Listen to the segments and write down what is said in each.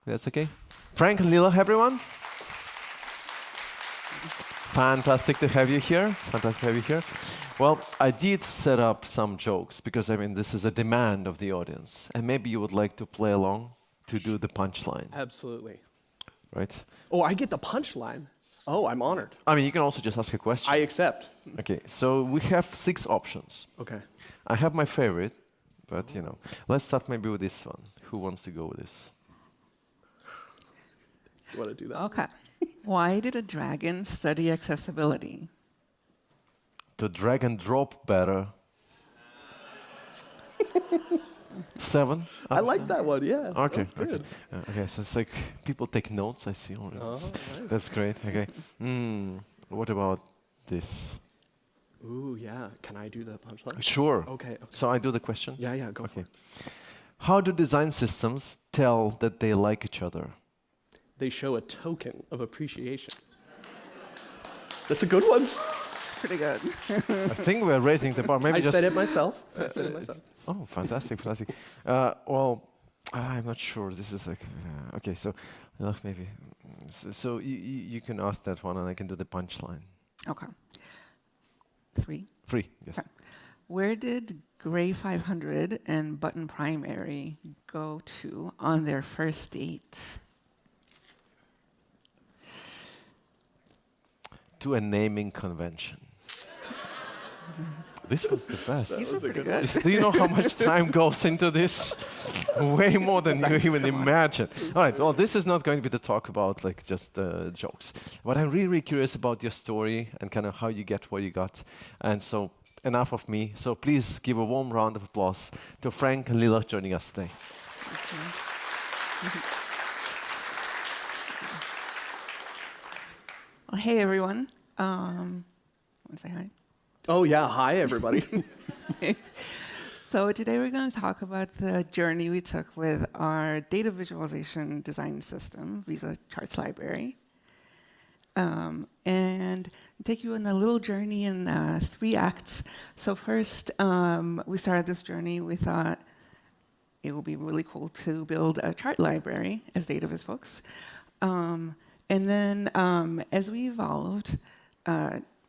That's okay. Frank and Lila, everyone. Fantastic to have you here. Fantastic to have you here. Well, I did set up some jokes because, I mean, this is a demand of the audience. And maybe you would like to play along to do the punchline, Absolutely. right? Oh, I get the punchline. Oh, I'm honored. I mean, you can also just ask a question. I accept. Okay, so we have 6 options. Okay. I have my favorite, but, you know, let's start maybe with this one. Who wants to go with this? You want to do that? Okay. Why did a dragon study accessibility? To drag and drop better. 7? I like that one, yeah. Okay. That's good. Okay, so it's like people take notes, I see. Right. That's great. Okay. What about this? Ooh, yeah. Can I do the punchline? Sure. Okay. So I do the question? Yeah, go for Okay. it. How do design systems tell that they like each other? They show a token of appreciation. That's a good one. It's pretty good. I think we're raising the bar. Maybe I just said it myself. Oh, fantastic. Well, I'm not sure. This is like okay. So maybe so you can ask that one, and I can do the punchline. Okay. 3. 3. Yes. Okay. Where did Gray 500 and Button Primary go to on their first date? To a naming convention. This was the best. These were pretty good. Do you know how much time goes into this? Way more than you even imagine. All right, well, this is not going to be the talk about like just jokes. But I'm really, really curious about your story and kind of how you get where you got. And so enough of me. So please give a warm round of applause to Frank and Lila joining us today. Well, hey, everyone. Want to say hi? Oh, yeah. Hi, everybody. So today we're going to talk about the journey we took with our data visualization design system, Visa Charts Library, and take you on a little journey in 3 acts. So first, we started this journey. We thought it would be really cool to build a chart library as data viz folks. And then as we evolved,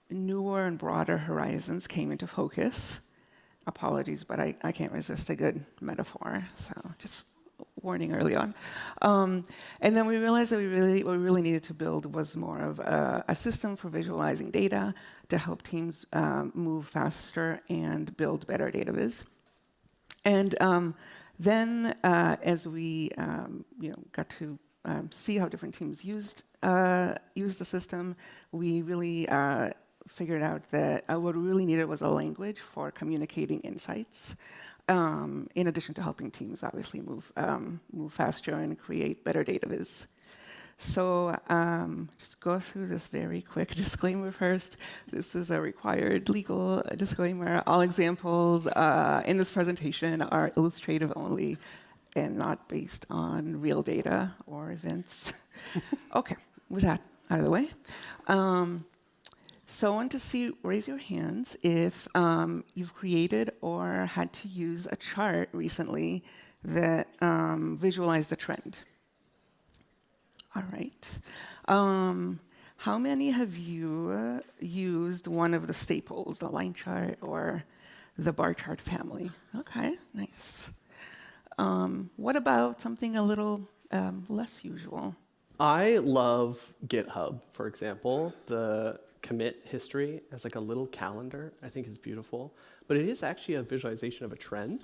newer and broader horizons came into focus. Apologies, but I can't resist a good metaphor, so just warning early on. And then we realized that what we really needed to build was more of a system for visualizing data to help teams move faster and build better data viz. And then as we got to see how different teams used the system, we really figured out that what we really needed was a language for communicating insights, in addition to helping teams obviously move faster and create better data viz. So just go through this very quick disclaimer first. This is a required legal disclaimer. All examples in this presentation are illustrative only and not based on real data or events. Okay, with that out of the way. So I want to see, raise your hands if you've created or had to use a chart recently that visualized a trend. All right. How many have you used one of the staples, the line chart or the bar chart family? Okay, nice. What about something a little less usual? I love GitHub, for example. The commit history as like a little calendar, I think is beautiful. But it is actually a visualization of a trend.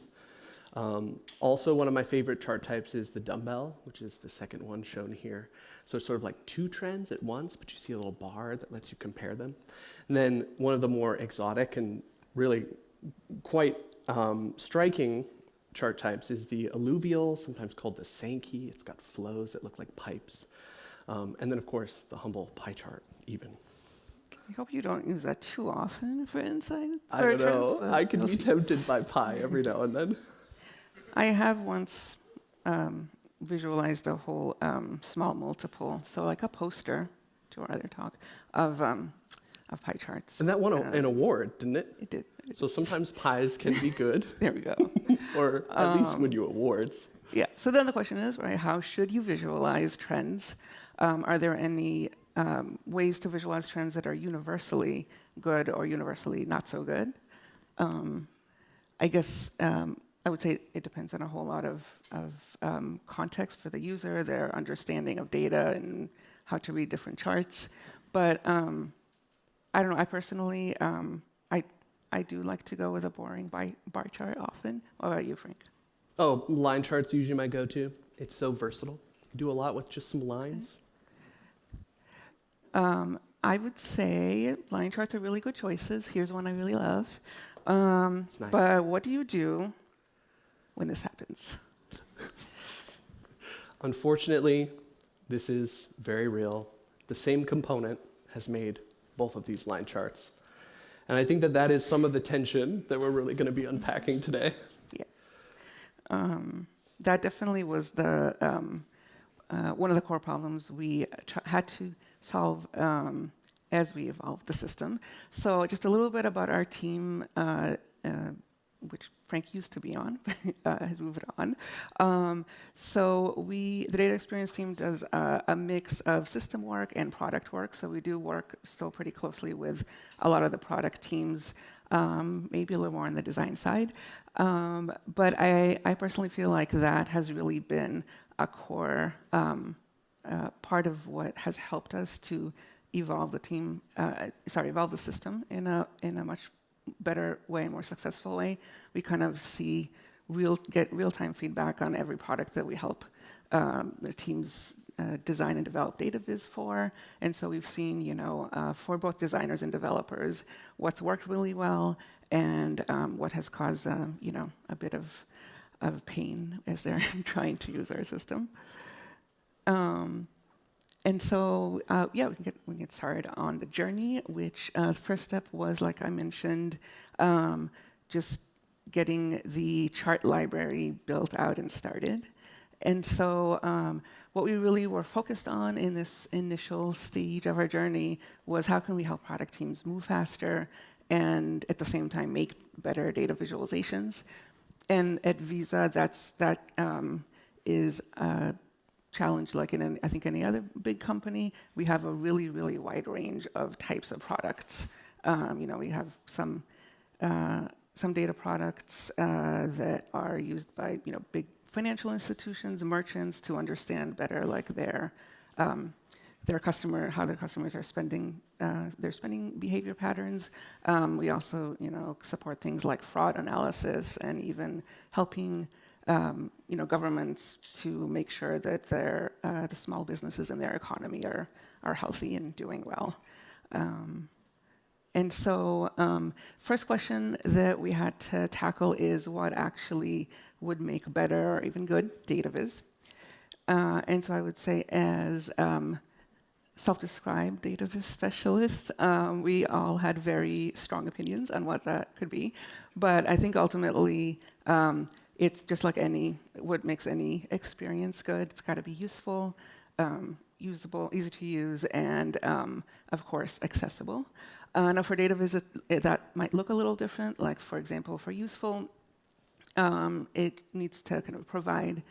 Also, one of my favorite chart types is the dumbbell, which is the second one shown here. So it's sort of like 2 trends at once, but you see a little bar that lets you compare them. And then one of the more exotic and really quite striking chart types is the alluvial, sometimes called the Sankey. It's got flows that look like pipes. And then, of course, the humble pie chart even. I hope you don't use that too often for insight. I don't know. I can be tempted by pie every now and then. I have once visualized a whole small multiple, so like a poster to our other talk of pie charts. And that won an award, didn't it? It did. So sometimes pies can be good. There we go. Or at least win you awards. Yeah. So then the question is, right, how should you visualize trends? Are there any ways to visualize trends that are universally good or universally not so good? I guess I would say it depends on a whole lot of context for the user, their understanding of data and how to read different charts. But I don't know, I personally, I do like to go with a boring bar chart often. What about you, Frank? Oh, line charts usually my go-to. It's so versatile. You do a lot with just some lines. I would say line charts are really good choices. Here's one I really love. It's nice. But what do you do when this happens? Unfortunately, this is very real. The same component has made both of these line charts. And I think that that is some of the tension that we're really going to be unpacking today. Yeah. That definitely was the one of the core problems we had to solve as we evolved the system. So just a little bit about our team, which Frank used to be on, has moved on. So the data experience team does a mix of system work and product work. So we do work still pretty closely with a lot of the product teams, maybe a little more on the design side. But I personally feel like that has really been a core part of what has helped us to evolve the team, evolve the system in a much better way, more successful way. We kind of get real-time feedback on every product that we help the teams design and develop data viz for. And so we've seen, for both designers and developers, what's worked really well and what has caused, a bit of pain as they're trying to use our system. And so, we can get started on the journey, which the first step was, like I mentioned, just getting the chart library built out and started. And so what we really were focused on in this initial stage of our journey was how can we help product teams move faster and at the same time make better data visualizations. And at Visa, that is a challenge like in I think any other big company. We have a really, really wide range of types of products. We have some data products that are used by big financial institutions, merchants to understand better like how their customers are spending their spending behavior patterns. We also support things like fraud analysis and even helping governments to make sure that the small businesses in their economy are healthy and doing well. And so first question that we had to tackle is what actually would make better or even good data viz. And so I would say as self-described data viz specialists, we all had very strong opinions on what that could be. But I think ultimately it's just like what makes any experience good. It's got to be useful, usable, easy to use, and of course accessible. Now for data viz, that might look a little different. Like for example, for useful, it needs to kind of provide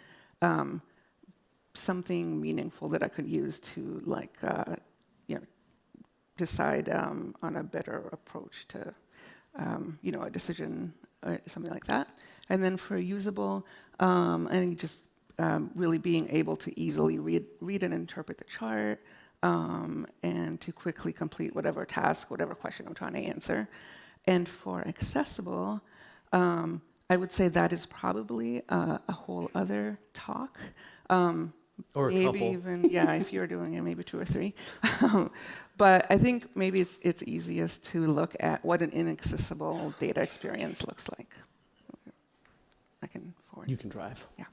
something meaningful that I could use to decide on a better approach to a decision or something like that. And then for usable, I think just really being able to easily read and interpret the chart and to quickly complete whatever task, whatever question I'm trying to answer. And for accessible, I would say that is probably a whole other talk. Or a maybe couple. Even, if you're doing it, maybe 2 or 3. But I think maybe it's easiest to look at what an inaccessible data experience looks like. I can forward. You can drive. Yeah.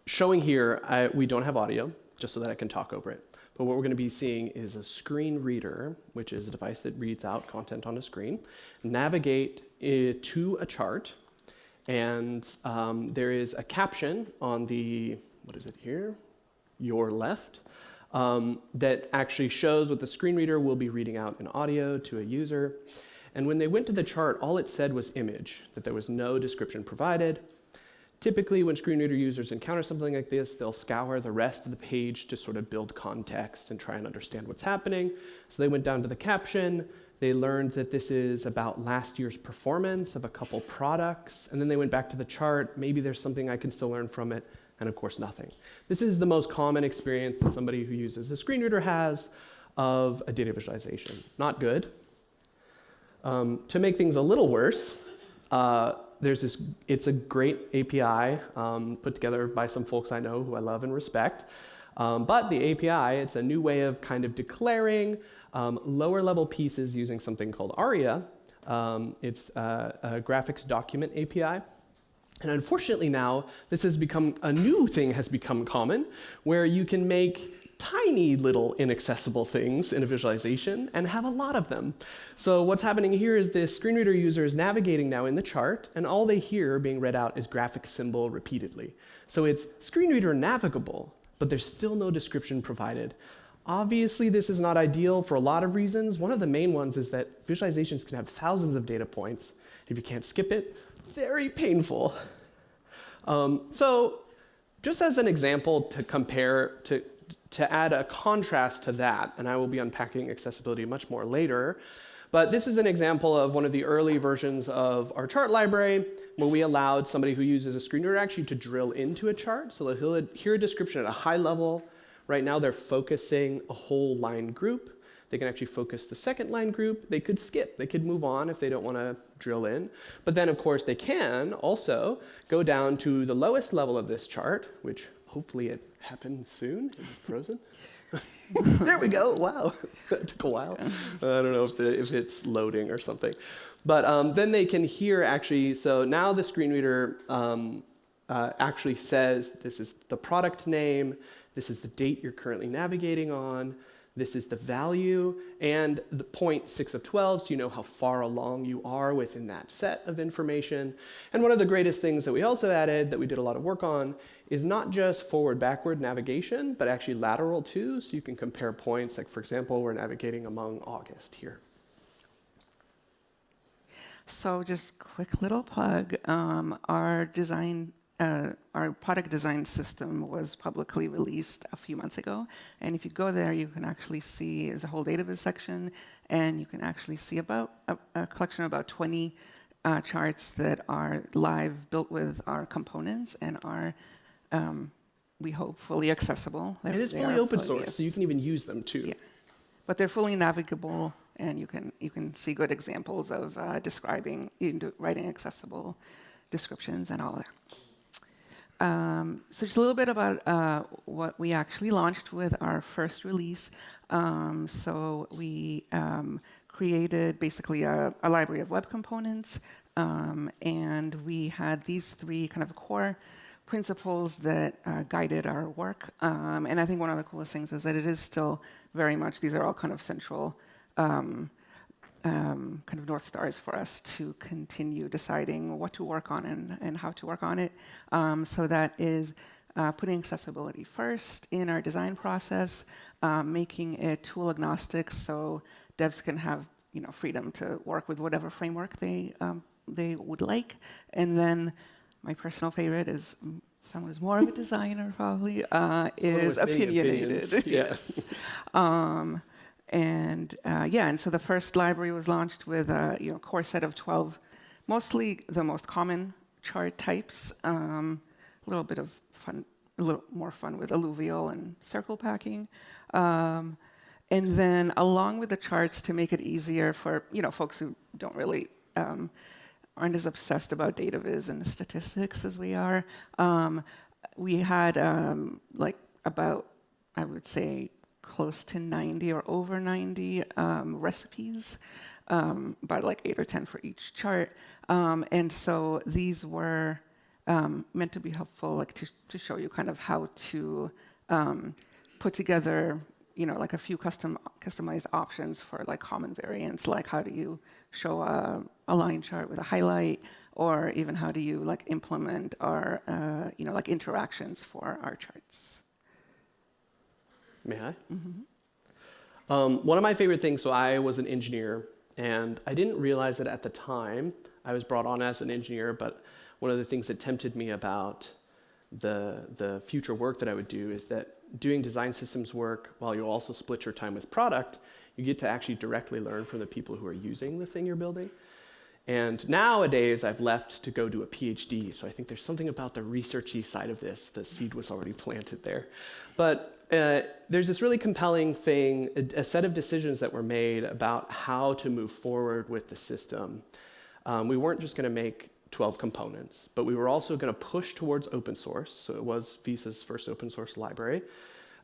Showing here, we don't have audio, just so that I can talk over it. But what we're going to be seeing is a screen reader, which is a device that reads out content on a screen, navigate it to a chart, and there is a caption on the, what is it here? Your left, that actually shows what the screen reader will be reading out in audio to a user. And when they went to the chart, all it said was image, that there was no description provided. Typically, when screen reader users encounter something like this, they'll scour the rest of the page to sort of build context and try and understand what's happening. So they went down to the caption. They learned that this is about last year's performance of a couple products. And then they went back to the chart. Maybe there's something I can still learn from it. And of course, nothing. This is the most common experience that somebody who uses a screen reader has of a data visualization. Not good. To make things a little worse, it's a great API put together by some folks I know who I love and respect. But the API, it's a new way of kind of declaring lower level pieces using something called ARIA. It's a graphics document API. And unfortunately now, this has become, a new thing has become common, where you can make tiny little inaccessible things in a visualization and have a lot of them. So what's happening here is this screen reader user is navigating now in the chart, and all they hear being read out is graphic symbol repeatedly. So it's screen reader navigable, but there's still no description provided. Obviously, this is not ideal for a lot of reasons. One of the main ones is that visualizations can have thousands of data points. If you can't skip it, very painful. So just as an example to compare, to add a contrast to that, and I will be unpacking accessibility much more later, but this is an example of one of the early versions of our chart library where we allowed somebody who uses a screen reader actually to drill into a chart. So that he'll hear a description at a high level. Right now they're focusing a whole line group. They can actually focus the second line group. They could skip. They could move on if they don't want to drill in. But then, of course, they can also go down to the lowest level of this chart, which hopefully it happens soon. Is it frozen? There we go. Wow. That took a while. I don't know if it's loading or something. But then they can hear actually, so now the screen reader actually says this is the product name, this is the date you're currently navigating on, this is the value, and the point 6 of 12, so you know how far along you are within that set of information. And one of the greatest things that we also added, that we did a lot of work on, is not just forward-backward navigation, but actually lateral too, so you can compare points. Like, for example, we're navigating among August here. So just quick little plug, our product design system was publicly released a few months ago, and if you go there, you can actually see there's a whole database section, and you can actually see about a collection of about 20 charts that are live, built with our components, and are, we hope, fully accessible. It is fully open source, so you can even use them too. Yeah. But they're fully navigable, and you can see good examples of describing, writing accessible descriptions and all that. So just a little bit about what we actually launched with our first release. So we created basically a library of web components, and we had these three kind of core principles that guided our work. And I think one of the coolest things is that it is still very much, these are all kind of central kind of North Stars for us to continue deciding what to work on and how to work on it. So that is putting accessibility first in our design process, making it tool agnostic so devs can have freedom to work with whatever framework they would like. And then my personal favorite is someone who's more of a designer probably, is opinionated. Yes. And so the first library was launched with a core set of 12, mostly the most common chart types, a little bit of fun, a little more fun with alluvial and circle packing. And then along with the charts, to make it easier for folks who don't really aren't as obsessed about data viz and statistics as we are, we had about, I would say, close to 90 or over 90 recipes, about like 8 or 10 for each chart. And so these were meant to be helpful, like to show you kind of how to put together, like a few customized options for like common variants, like how do you show a line chart with a highlight, or even how do you like implement our, like interactions for our charts. May I? Mm-hmm. One of my favorite things, so I was an engineer, and I didn't realize it at the time. I was brought on as an engineer, but one of the things that tempted me about the future work that I would do is that doing design systems work while you also split your time with product, you get to actually directly learn from the people who are using the thing you're building. And nowadays, I've left to go do a PhD, so I think there's something about the researchy side of this. The seed was already planted there. But there's this really compelling thing, a set of decisions that were made about how to move forward with the system. We weren't just going to make 12 components, but we were also going to push towards open source. So it was Visa's first open source library.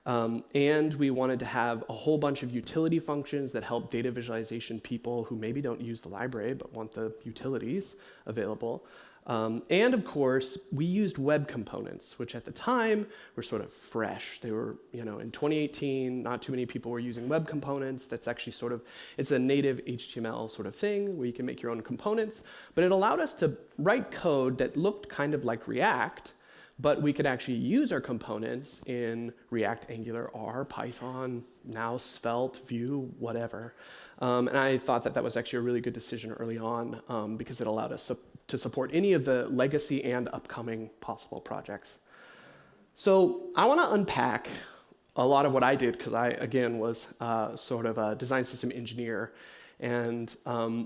And we wanted to have a whole bunch of utility functions that help data visualization people who maybe don't use the library but want the utilities available. And of course, we used web components, which at the time were sort of fresh. They were, in 2018, not too many people were using web components. That's actually it's a native HTML sort of thing where you can make your own components. But it allowed us to write code that looked kind of like React, but we could actually use our components in React, Angular, R, Python, now Svelte, Vue, whatever. And I thought that was actually a really good decision early on because it allowed us to support any of the legacy and upcoming possible projects. So I want to unpack a lot of what I did because I, again, was sort of a design system engineer. And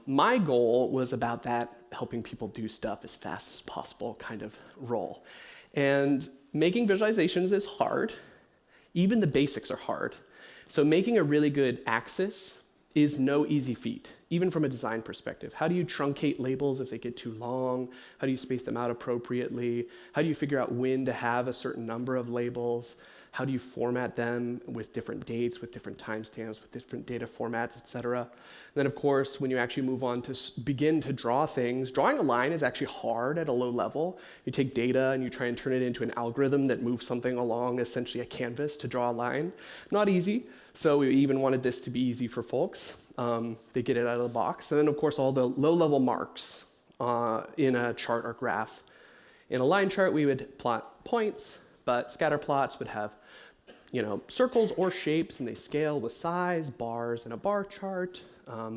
my goal was about that helping people do stuff as fast as possible kind of role. And making visualizations is hard. Even the basics are hard. So making a really good axis is no easy feat, even from a design perspective. How do you truncate labels if they get too long? How do you space them out appropriately? How do you figure out when to have a certain number of labels? How do you format them with different dates, with different timestamps, with different data formats, et cetera? And then, of course, when you actually move on to begin to draw things, drawing a line is actually hard at a low level. You take data and you try and turn it into an algorithm that moves something along essentially a canvas to draw a line. Not easy. So we even wanted this to be easy for folks. They get it out of the box. And then, of course, all the low-level marks in a chart or graph. In a line chart, we would plot points, but scatter plots would have circles or shapes, and they scale with size, bars in a bar chart,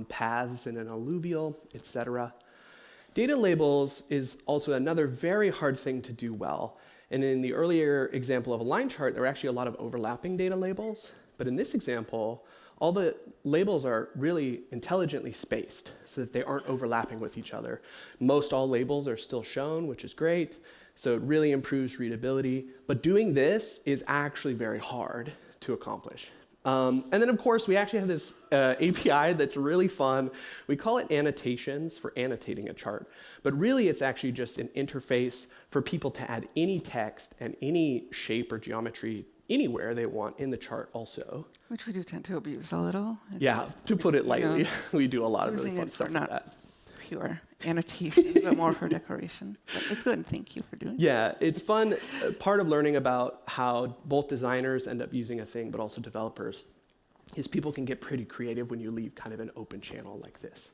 paths in an alluvial, etc. Data labels is also another very hard thing to do well. And in the earlier example of a line chart, there were actually a lot of overlapping data labels. But in this example, all the labels are really intelligently spaced so that they aren't overlapping with each other. Most all labels are still shown, which is great. So it really improves readability. But doing this is actually very hard to accomplish. And then, of course, we actually have this API that's really fun. We call it annotations for annotating a chart. But really, it's actually just an interface for people to add any text and any shape or geometry anywhere they want in the chart also. Which we do tend to abuse a little. Yeah, to put it lightly, we do a lot of really fun stuff like that. Pure annotation, but more for decoration. But it's good, and thank you for doing it. Yeah, it's fun. Part of learning about how both designers end up using a thing, but also developers, is people can get pretty creative when you leave kind of an open channel like this,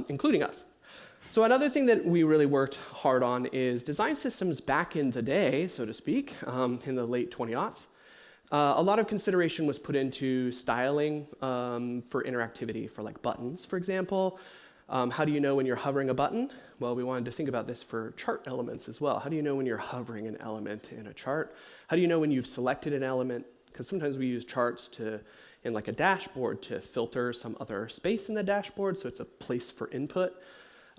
including us. So another thing that we really worked hard on is design systems back in the day, so to speak, in the late 20aughts. A lot of consideration was put into styling for interactivity, for like buttons, for example. How do you know when you're hovering a button? Well, we wanted to think about this for chart elements as well. How do you know when you're hovering an element in a chart? How do you know when you've selected an element? Because sometimes we use charts in like a dashboard to filter some other space in the dashboard, so it's a place for input.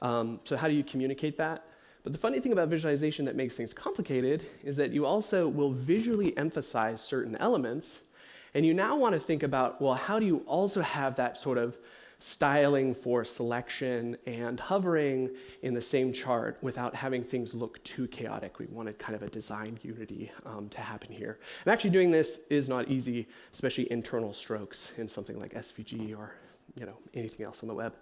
So how do you communicate that? But the funny thing about visualization that makes things complicated is that you also will visually emphasize certain elements, and you now want to think about, well, how do you also have that sort of styling for selection and hovering in the same chart without having things look too chaotic? We wanted kind of a design unity to happen here. And actually doing this is not easy, especially internal strokes in something like SVG or anything else on the web.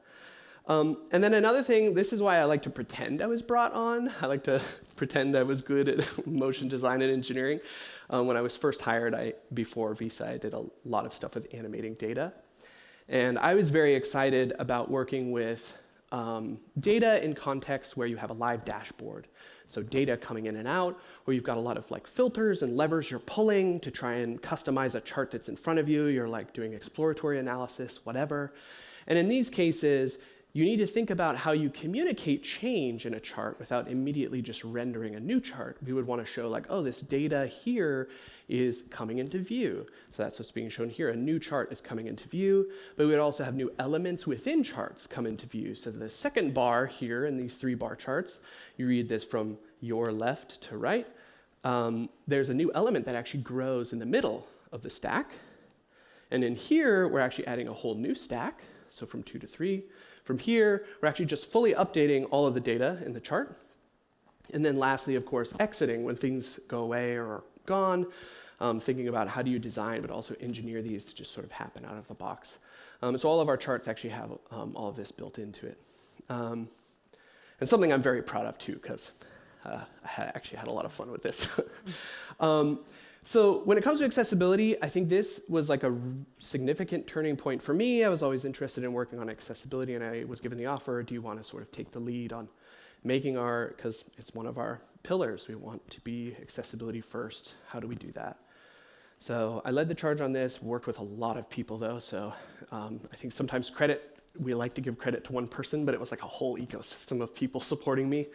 And then another thing, this is why I like to pretend I was brought on. I like to pretend I was good at motion design and engineering. When I was first hired, before Visa, I did a lot of stuff with animating data. And I was very excited about working with data in contexts where you have a live dashboard. So data coming in and out, where you've got a lot of like filters and levers you're pulling to try and customize a chart that's in front of you. You're like doing exploratory analysis, whatever. And in these cases, you need to think about how you communicate change in a chart without immediately just rendering a new chart. We would want to show like, oh, this data here is coming into view. So that's what's being shown here. A new chart is coming into view, but we would also have new elements within charts come into view. So the second bar here in these 3 bar charts, you read this from your left to right. There's a new element that actually grows in the middle of the stack. And in here, we're actually adding a whole new stack. So from 2 to 3. From here, we're actually just fully updating all of the data in the chart. And then lastly, of course, exiting when things go away or are gone, thinking about how do you design but also engineer these to just sort of happen out of the box. So all of our charts actually have all of this built into it. And something I'm very proud of too, because I actually had a lot of fun with this. So when it comes to accessibility, I think this was like a significant turning point for me. I was always interested in working on accessibility, and I was given the offer, do you want to sort of take the lead on making art, because it's one of our pillars. We want to be accessibility first. How do we do that? So I led the charge on this, worked with a lot of people though, so I think sometimes we like to give credit to one person, but it was like a whole ecosystem of people supporting me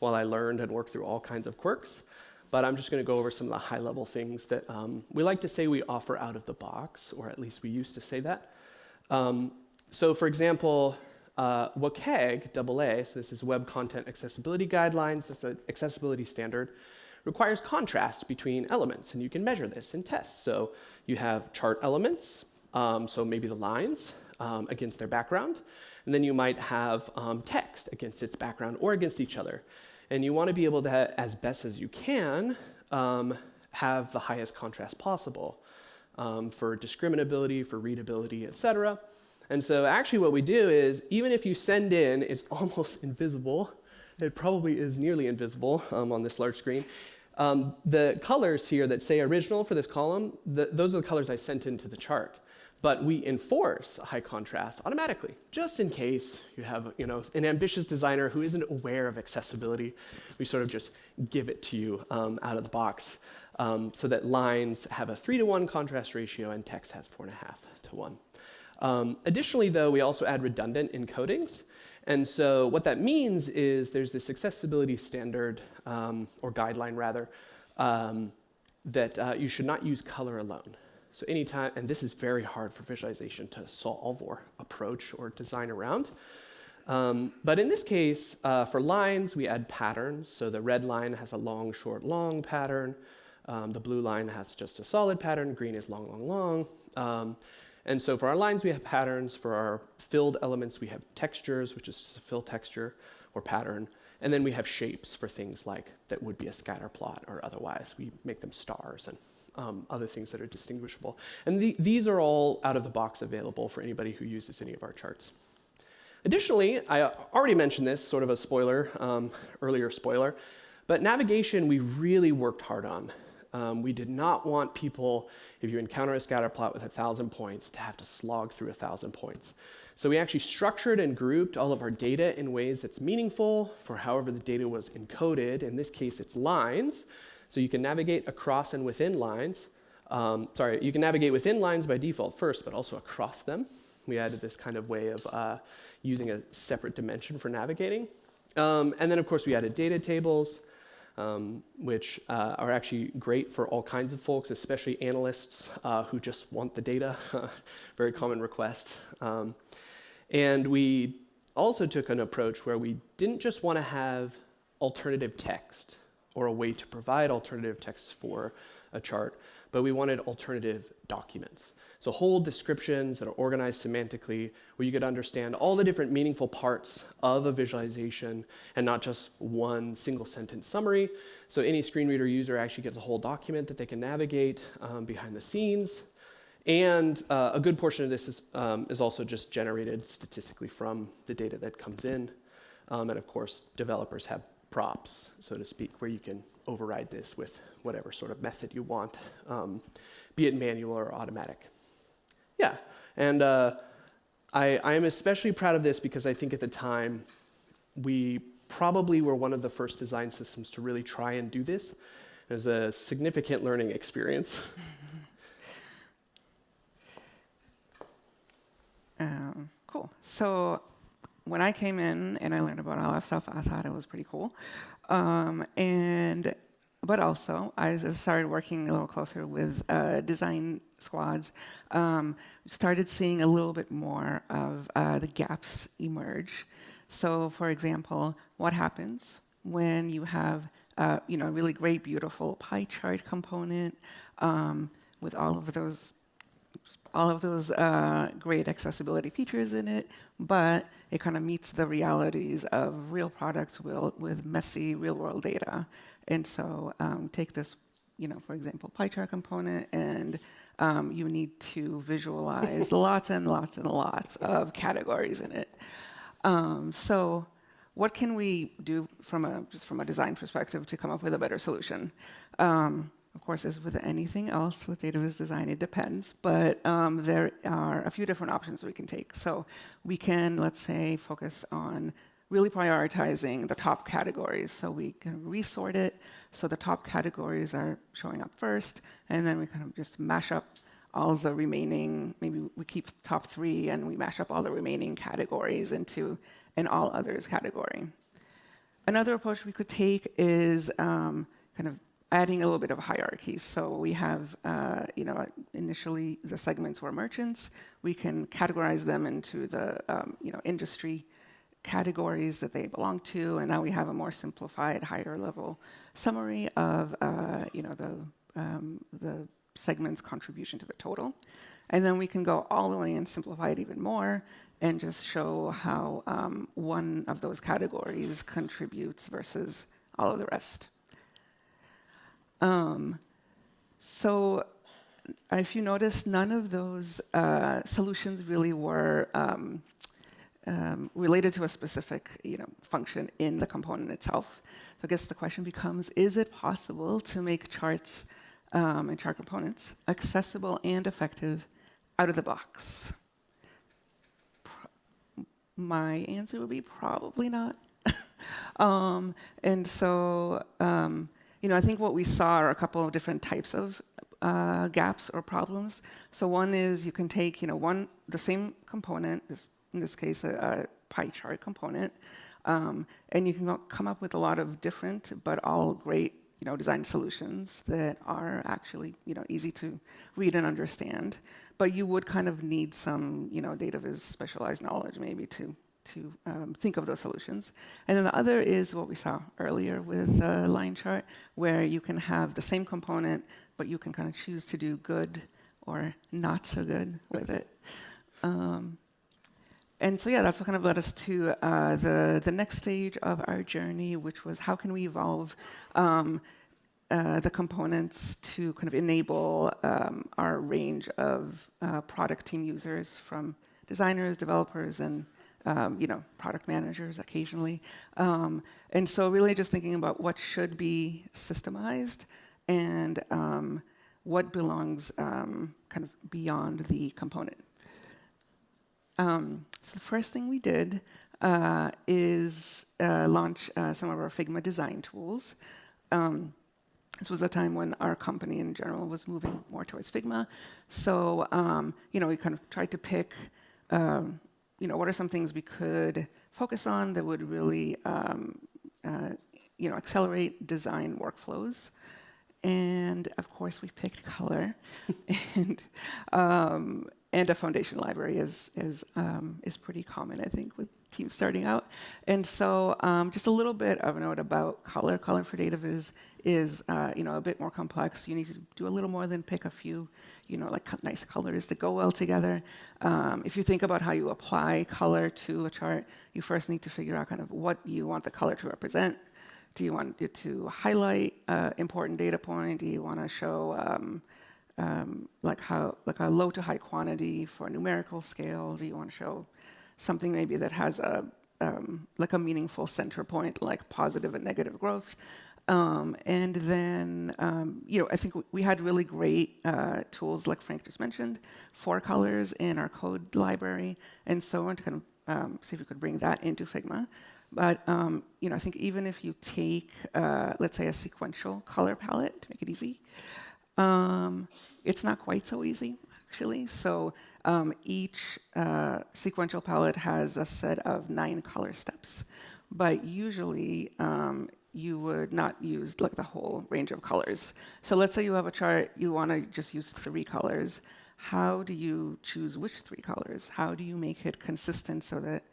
while I learned and worked through all kinds of quirks. But I'm just going to go over some of the high-level things that we like to say we offer out of the box, or at least we used to say that. So for example, WCAG AA, so this is Web Content Accessibility Guidelines, that's an accessibility standard, requires contrast between elements, and you can measure this in tests. So you have chart elements, so maybe the lines against their background, and then you might have text against its background or against each other. And you want to be able to, as best as you can, have the highest contrast possible for discriminability, for readability, etc. And so actually what we do is, even if you send in, it's almost invisible. It probably is nearly invisible on this large screen. The colors here that say original for this column, those are the colors I sent into the chart. But we enforce a high contrast automatically, just in case you have an ambitious designer who isn't aware of accessibility. We sort of just give it to you out of the box so that lines have a 3-to-1 contrast ratio and text has 4.5-to-1. Additionally, though, we also add redundant encodings. And so what that means is there's this accessibility standard, or guideline rather, that you should not use color alone. So anytime, and this is very hard for visualization to solve or approach or design around. But in this case, for lines, we add patterns. So the red line has a long, short, long pattern. The blue line has just a solid pattern. Green is long, long, long. And so for our lines, we have patterns. For our filled elements, we have textures, which is just a fill texture or pattern. And then we have shapes for things like that would be a scatter plot or otherwise. We make them stars and other things that are distinguishable. And these are all out of the box available for anybody who uses any of our charts. Additionally, I already mentioned this, sort of a spoiler, earlier spoiler, but navigation we really worked hard on. We did not want people, if you encounter a scatter plot with 1,000 points, to have to slog through 1,000 points. So we actually structured and grouped all of our data in ways that's meaningful for however the data was encoded. In this case, it's lines. So you can navigate across and within lines. You can navigate within lines by default first, but also across them. We added this kind of way of using a separate dimension for navigating. And then, of course, we added data tables, which are actually great for all kinds of folks, especially analysts who just want the data. Very common request. And we also took an approach where we didn't just want to have alternative text or a way to provide alternative text for a chart, but we wanted alternative documents. So whole descriptions that are organized semantically, where you could understand all the different meaningful parts of a visualization and not just one single sentence summary. So any screen reader user actually gets a whole document that they can navigate behind the scenes. And a good portion of this is also just generated statistically from the data that comes in. And of course, developers have props, so to speak, where you can override this with whatever sort of method you want, be it manual or automatic. Yeah, and I am especially proud of this because I think at the time we probably were one of the first design systems to really try and do this. It was a significant learning experience. Cool. So when I came in and I learned about all that stuff, I thought it was pretty cool. But also, I started working a little closer with design squads, started seeing a little bit more of the gaps emerge. So, for example, what happens when you have a really great, beautiful pie chart component with all of those great accessibility features in it, but it kind of meets the realities of real products with messy real-world data. And so take this, for example, pie chart component, and you need to visualize lots and lots and lots of categories in it. So what can we do just from a design perspective to come up with a better solution? Of course, as with anything else with data viz design, it depends, but there are a few different options we can take. So we can, let's say, focus on really prioritizing the top categories. So we can resort it so the top categories are showing up first, and then we kind of just mash up all the remaining, maybe we keep top 3 and we mash up all the remaining categories into an all others category. Another approach we could take is kind of adding a little bit of hierarchy. So we have, initially the segments were merchants. We can categorize them into the, industry categories that they belong to, and now we have a more simplified, higher level summary of, the segment's contribution to the total. And then we can go all the way and simplify it even more and just show how one of those categories contributes versus all of the rest. So if you notice, none of those solutions really were related to a specific function in the component itself. So I guess the question becomes, is it possible to make charts and chart components accessible and effective out of the box? My answer would be probably not. And so, I think what we saw are a couple of different types of gaps or problems. So one is you can take, the same component, in this case, a pie chart component, and you can come up with a lot of different but all great, design solutions that are actually, easy to read and understand. But you would kind of need some, data viz specialized knowledge maybe to think of those solutions. And then the other is what we saw earlier with the line chart, where you can have the same component, but you can kind of choose to do good or not so good with it. And so, that's what kind of led us to the next stage of our journey, which was how can we evolve the components to kind of enable our range of product team users, from designers, developers, and product managers occasionally. And so really just thinking about what should be systemized and what belongs kind of beyond the component. So the first thing we did is launch some of our Figma design tools. This was a time when our company in general was moving more towards Figma. So, we kind of tried to pick, what are some things we could focus on that would really, accelerate design workflows. And of course, we picked color, and a foundation library is pretty common, I think, with teams starting out. And so, just a little bit of a note about color. Color for data viz is a bit more complex. You need to do a little more than pick a few, like nice colors that go well together. If you think about how you apply color to a chart, you first need to figure out kind of what you want the color to represent. Do you want it to highlight important data point? Do you want to show like a low to high quantity for a numerical scale? Do you want to show something maybe that has like a meaningful center point, like positive and negative growth? And then, I think we had really great tools, like Frank just mentioned, for colors in our code library. And so I want to kind of see if we could bring that into Figma. But, I think even if you take, let's say, a sequential color palette to make it easy, it's not quite so easy, actually. So each sequential palette has a set of 9 color steps. But usually, you would not use like the whole range of colors. So let's say you have a chart, you want to just use 3 colors. How do you choose which 3 colors? How do you make it consistent so that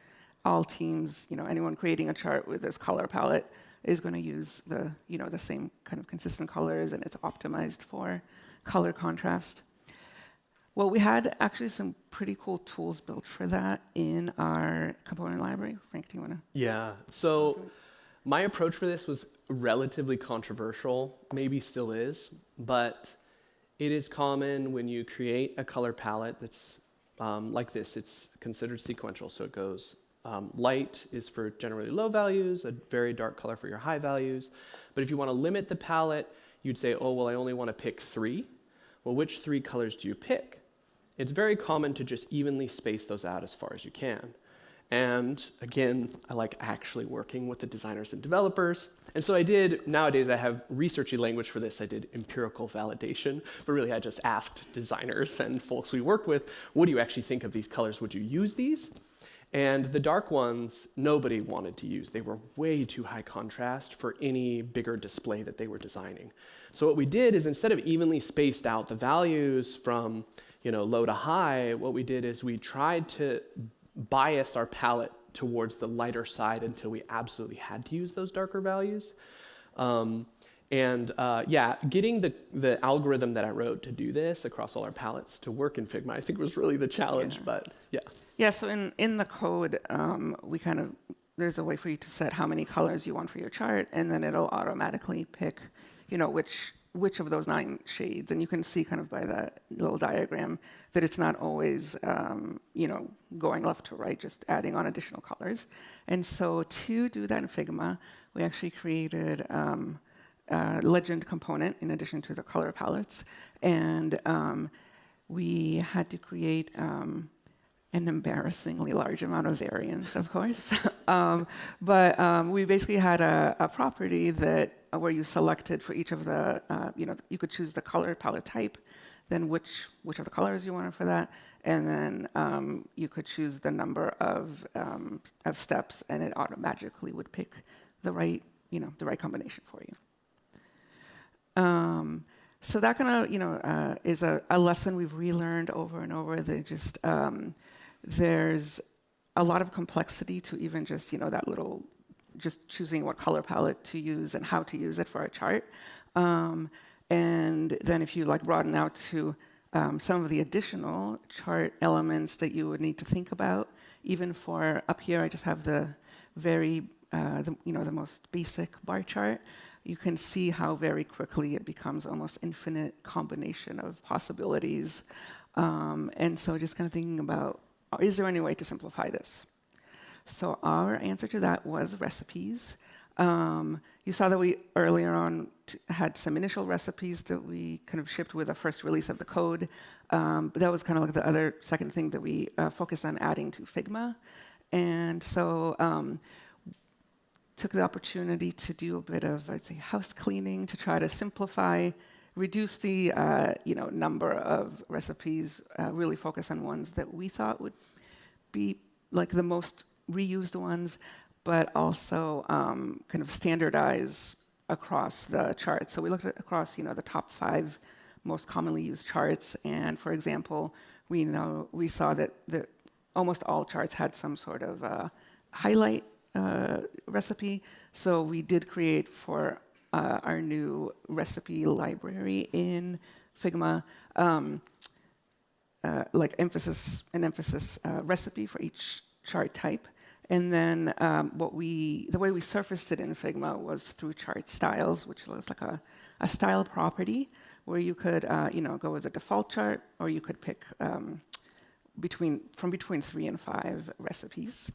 all teams, anyone creating a chart with this color palette is going to use the same kind of consistent colors, and it's optimized for color contrast? Well, we had actually some pretty cool tools built for that in our component library. Frank, do you want to? Yeah. So my approach for this was relatively controversial, maybe still is, but it is common when you create a color palette that's like this. It's considered sequential, so it goes light is for generally low values, a very dark color for your high values. But if you want to limit the palette, you'd say, oh, well, I only want to pick 3. Well, which 3 colors do you pick? It's very common to just evenly space those out as far as you can. And again, I like actually working with the designers and developers. And so nowadays I have researchy language for this. I did empirical validation, but really I just asked designers and folks we work with, what do you actually think of these colors? Would you use these? And the dark ones, nobody wanted to use. They were way too high contrast for any bigger display that they were designing. So what we did is instead of evenly spaced out the values from low to high, what we did is we tried to bias our palette towards the lighter side until we absolutely had to use those darker values. Getting the algorithm that I wrote to do this across all our palettes to work in Figma, I think was really the challenge, but yeah. Yeah, so in the code, there's a way for you to set how many colors you want for your chart, and then it'll automatically pick, which of those 9 shades. And you can see kind of by that little diagram that it's not always, going left to right, just adding on additional colors. And so to do that in Figma, we actually created a legend component in addition to the color palettes. And we had to create an embarrassingly large amount of variance, of course. But we basically had a property that where you selected for each of the, you could choose the color palette type, then which of the colors you wanted for that, and then you could choose the number of steps, and it automatically would pick the right combination for you. So that kind of, is a lesson we've relearned over and over. That just there's a lot of complexity to even just that little, just choosing what color palette to use and how to use it for a chart. And then if you broaden out to some of the additional chart elements that you would need to think about, even for up here, I just have the very the most basic bar chart. You can see how very quickly it becomes almost infinite combination of possibilities. And so just kind of thinking about, is there any way to simplify this? So our answer to that was recipes. You saw that we earlier on had some initial recipes that we kind of shipped with the first release of the code. But that was kind of the other second thing that we focused on adding to Figma. And so took the opportunity to do a bit of, I'd say, house cleaning to try to simplify, reduce the number of recipes, really focus on ones that we thought would be the most reused ones, but also kind of standardize across the charts. So we looked across the top 5 most commonly used charts, and for example, we saw that almost all charts had some sort of highlight recipe. So we did create for our new recipe library in Figma, an emphasis recipe for each chart type. And then the way we surfaced it in Figma was through chart styles, which was like a style property where you could go with the default chart, or you could pick between 3 and 5 recipes.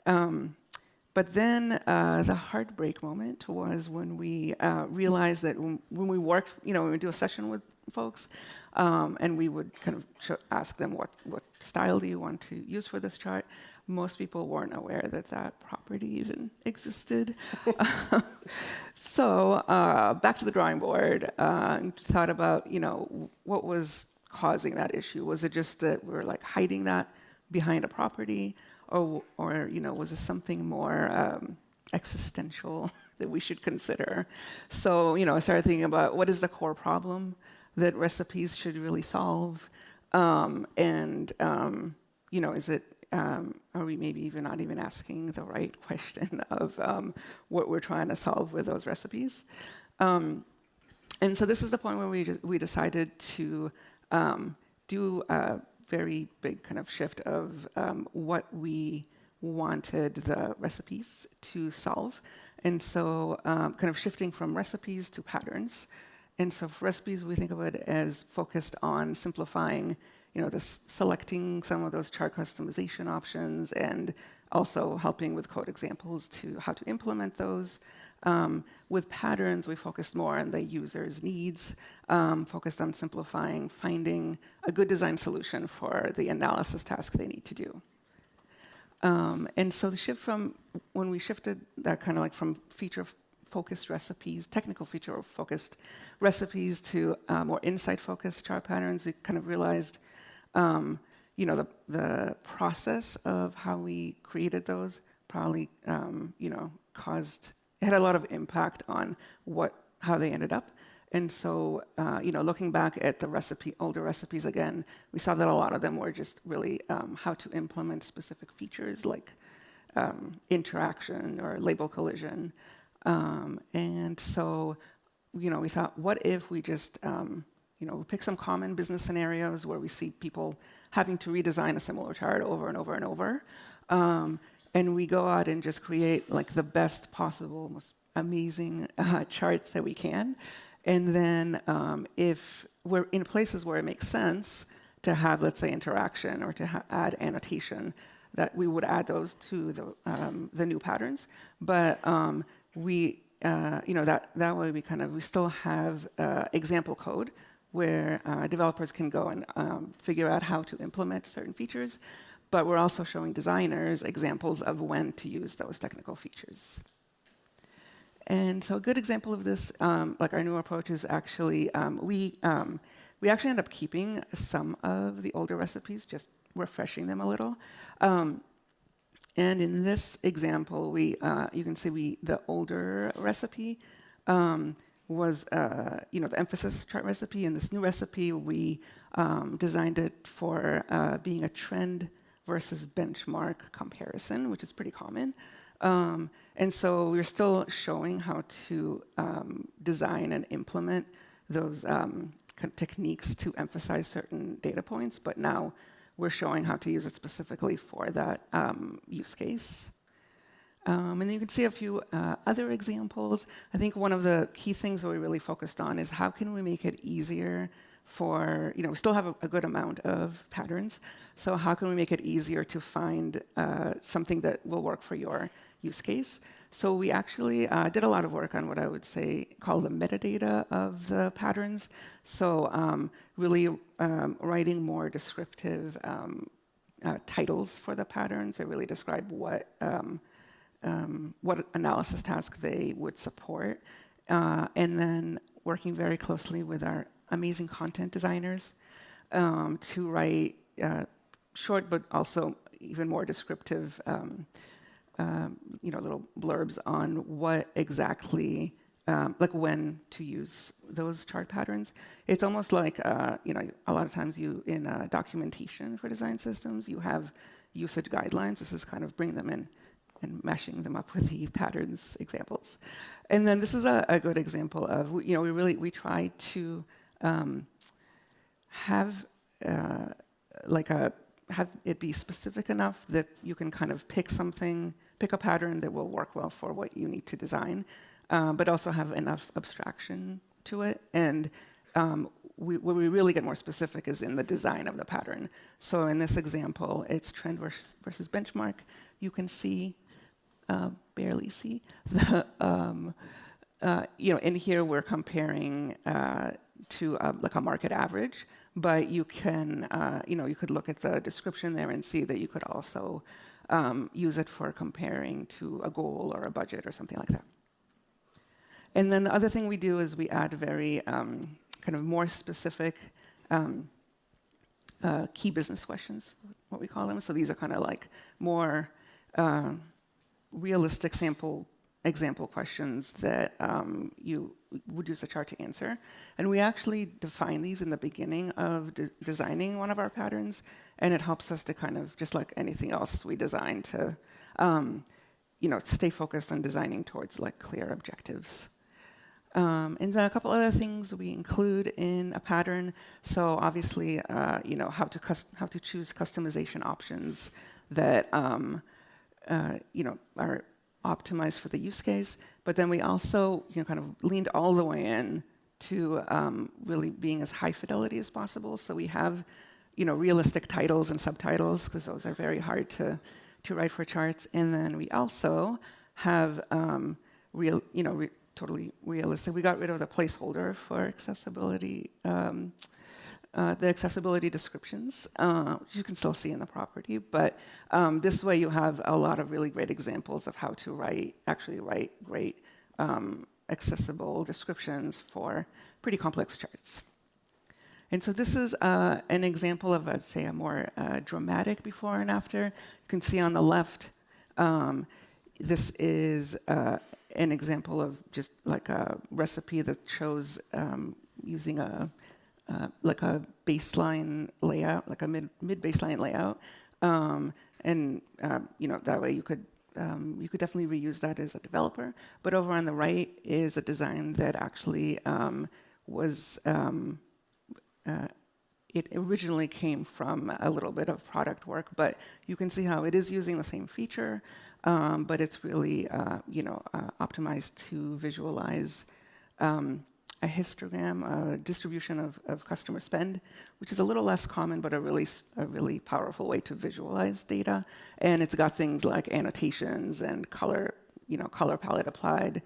But then the heartbreak moment was when we realized that when we worked, when we do a session with folks, and we would kind of ask them what style do you want to use for this chart. Most people weren't aware that property even existed. So back to the drawing board, and thought about what was causing that issue? Was it just that we're like hiding that behind a property, or was it something more existential that we should consider? So I started thinking about what is the core problem that recipes should really solve, is it are we maybe even not even asking the right question of what we're trying to solve with those recipes? And so this is the point where we decided to do a very big kind of shift of what we wanted the recipes to solve. And so kind of shifting from recipes to patterns. And so for recipes, we think of it as focused on simplifying, selecting some of those chart customization options, and also helping with code examples to how to implement those. With patterns, we focused more on the user's needs, focused on simplifying, finding a good design solution for the analysis task they need to do. And so the shift from when we shifted that kind of like from feature-focused recipes, technical feature-focused recipes to more insight-focused chart patterns, we kind of realized, the process of how we created those probably, it had a lot of impact on how they ended up. And so, looking back at the older recipes again, we saw that a lot of them were just really how to implement specific features like interaction or label collision. And so, we thought, what if we just, we pick some common business scenarios where we see people having to redesign a similar chart over and over and over. And we go out and just create like the best possible, most amazing charts that we can. And then if we're in places where it makes sense to have, let's say, interaction or to add annotation, that we would add those to the new patterns. But that way we still have example code where developers can go and figure out how to implement certain features. But we're also showing designers examples of when to use those technical features. And so a good example of this, like our new approach, is actually we actually end up keeping some of the older recipes, just refreshing them a little. And in this example, you can see the older recipe was the emphasis chart recipe. In this new recipe, we designed it for being a trend versus benchmark comparison, which is pretty common. And so we're still showing how to design and implement those techniques to emphasize certain data points, but now we're showing how to use it specifically for that use case. And then you can see a few other examples. I think one of the key things that we really focused on is how can we make it easier for, we still have a good amount of patterns, so how can we make it easier to find something that will work for your use case? So we actually did a lot of work on what I would say call the metadata of the patterns. So really writing more descriptive titles for the patterns that really describe what analysis task they would support, and then working very closely with our amazing content designers to write short but also even more descriptive little blurbs on what exactly, like when to use those chart patterns. It's almost like, a lot of times in documentation for design systems, you have usage guidelines. This is kind of bringing them in and mashing them up with the patterns examples. And then this is a good example of, we try to have it be specific enough that you can kind of pick a pattern that will work well for what you need to design, but also have enough abstraction to it. And where we really get more specific is in the design of the pattern. So in this example, it's trend versus benchmark. You can see, barely see, in here we're comparing to like a market average, but you can, you could look at the description there and see that you could also use it for comparing to a goal or a budget or something like that. And then the other thing we do is we add very kind of more specific key business questions, what we call them. So these are kind of like more realistic example questions that you would use a chart to answer. And we actually define these in the beginning of designing one of our patterns, and it helps us to kind of, just like anything else we design, to stay focused on designing towards like clear objectives. And then a couple other things we include in a pattern. So obviously, how to choose customization options that are optimized for the use case. But then we also kind of leaned all the way in to really being as high fidelity as possible. So we have realistic titles and subtitles, because those are very hard to write for charts. And then we also have totally realistic. We got rid of the placeholder for accessibility, the accessibility descriptions, which you can still see in the property. But this way you have a lot of really great examples of how to actually write great accessible descriptions for pretty complex charts. And so this is an example of, I'd say, a more dramatic before and after. You can see on the left, this is an example of just like a recipe that shows using a baseline layout, like a mid-baseline layout, and that way you could definitely reuse that as a developer. But over on the right is a design that actually was it originally came from a little bit of product work, but you can see how it is using the same feature. But it's really, optimized to visualize a histogram, a distribution of customer spend, which is a little less common, but a really powerful way to visualize data. And it's got things like annotations and color palette applied,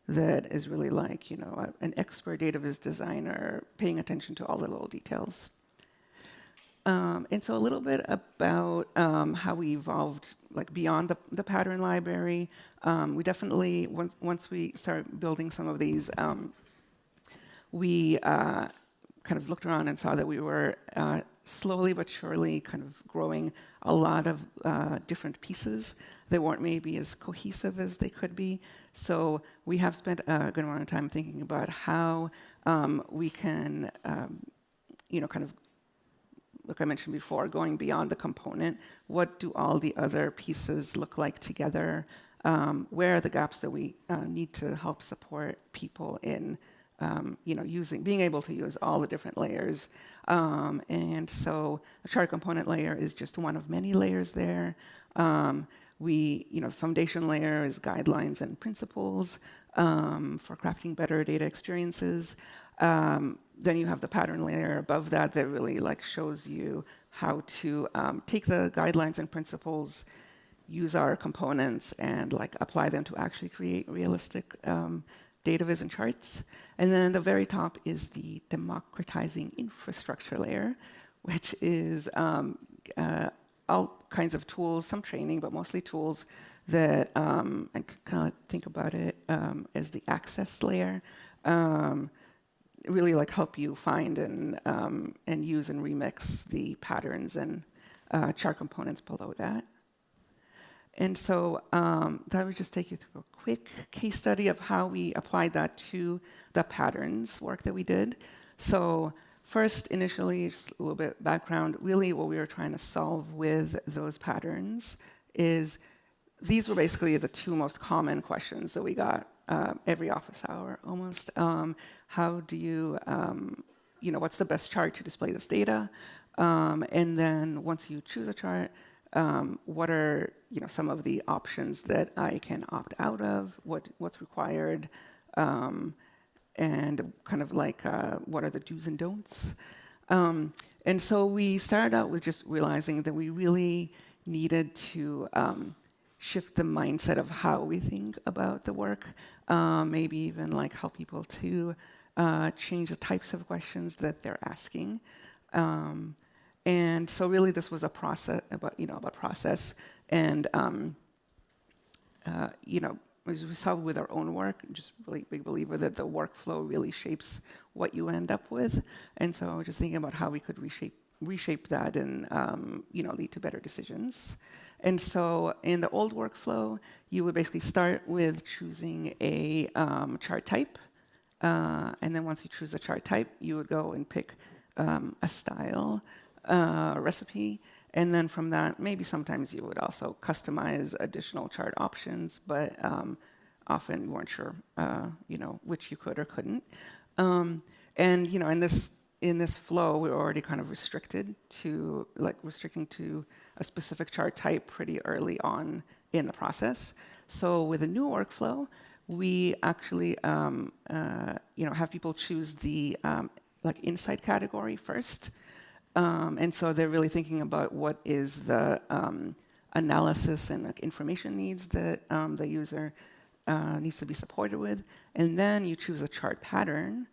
that is really like, an expert data viz designer paying attention to all the little details. And so a little bit about how we evolved like beyond the pattern library. We definitely, once we start building some of these, we kind of looked around and saw that we were slowly but surely kind of growing a lot of different pieces that weren't maybe as cohesive as they could be. So we have spent a good amount of time thinking about how we can, kind of, like I mentioned before, going beyond the component. What do all the other pieces look like together? Where are the gaps that we need to help support people in, being able to use all the different layers? And so a chart component layer is just one of many layers there. The foundation layer is guidelines and principles for crafting better data experiences. Then you have the pattern layer above that really like shows you how to take the guidelines and principles, use our components, and like apply them to actually create realistic data viz and charts. And then the very top is the democratizing infrastructure layer, which is all kinds of tools, some training, but mostly tools that I kind of think about it as the access layer. Really like help you find and use and remix the patterns and chart components below that. And so that would just take you through a quick case study of how we applied that to the patterns work that we did. So first, initially, just a little bit background, really what we were trying to solve with those patterns is these were basically the two most common questions that we got every office hour almost. How do you, what's the best chart to display this data? And then once you choose a chart, what are some of the options that I can opt out of? What's required? And kind of like what are the do's and don'ts? And so we started out with just realizing that we really needed to shift the mindset of how we think about the work, maybe even like help people to change the types of questions that they're asking. And so really this was a process about process. And, as we saw with our own work, just really big believer that the workflow really shapes what you end up with. And so I was just thinking about how we could reshape reshape that and lead to better decisions. And so in the old workflow, you would basically start with choosing a chart type. And then once you choose a chart type, you would go and pick a style, recipe. And then from that, maybe sometimes you would also customize additional chart options, but often you weren't sure, which you could or couldn't. And in this flow, we're already kind of restricting to a specific chart type pretty early on in the process. So with a new workflow, we actually have people choose the insight category first. And so they're really thinking about what is the analysis and information needs that the user needs to be supported with. And then you choose a chart pattern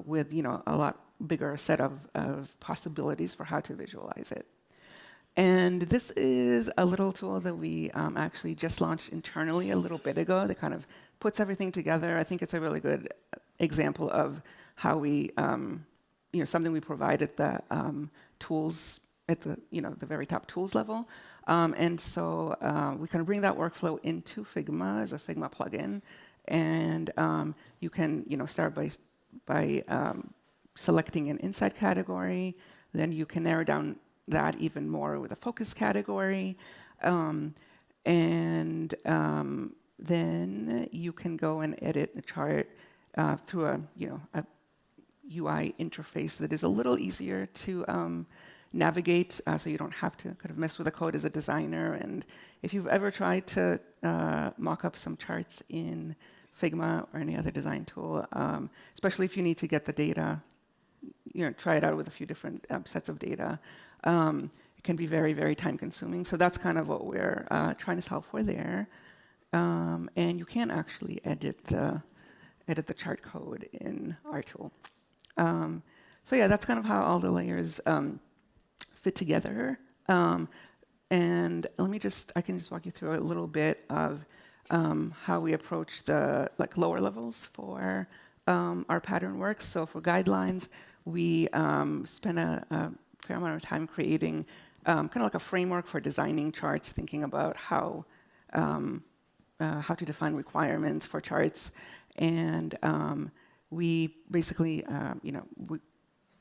with a lot bigger set of possibilities for how to visualize it. And this is a little tool that we actually just launched internally a little bit ago that kind of puts everything together. I think it's a really good example of how we, something we provide at the tools, at the very top tools level. And so we can bring that workflow into Figma as a Figma plugin. And you can start by selecting an insight category. Then you can narrow down that even more with a focus category. And then you can go and edit the chart through a UI interface that is a little easier to navigate, so you don't have to kind of mess with the code as a designer. And if you've ever tried to mock up some charts in Figma or any other design tool, especially if you need to get the data, try it out with a few different sets of data. It can be very, very time consuming. So that's kind of what we're trying to solve for there. And you can actually edit the chart code in our tool. So yeah, that's kind of how all the layers fit together. And I can just walk you through a little bit of how we approach the lower levels for our pattern work. So for guidelines, we spend a fair amount of time creating kind of like a framework for designing charts, thinking about how to define requirements for charts. And we basically, we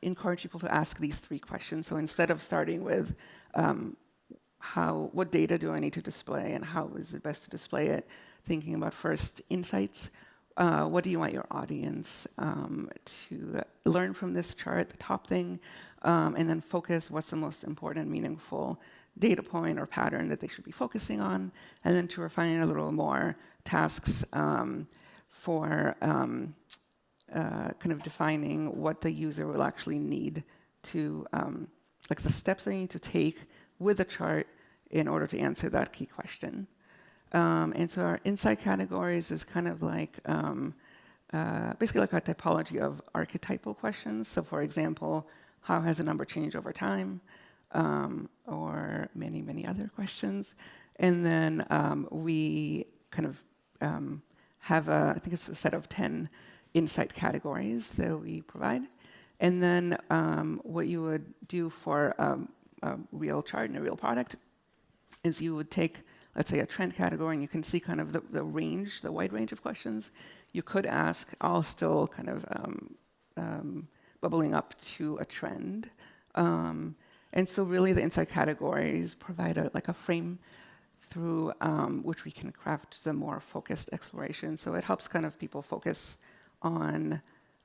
encourage people to ask these 3 questions. So instead of starting with what data do I need to display and how is it best to display it, thinking about first insights. What do you want your audience to learn from this chart, the top thing, and then focus what's the most important, meaningful data point or pattern that they should be focusing on, and then to refine a little more tasks for kind of defining what the user will actually need to, the steps they need to take with the chart in order to answer that key question. And so our insight categories is kind of basically like a typology of archetypal questions. So for example, how has a number changed over time? Or many, many other questions. And then we kind of have I think it's a set of 10 insight categories that we provide. And then what you would do for a real chart and a real product is you would take, let's say, a trend category, and you can see kind of the range, the wide range of questions you could ask, all still kind of bubbling up to a trend. And so really the insight categories provide a frame through which we can craft the more focused exploration. So it helps kind of people focus on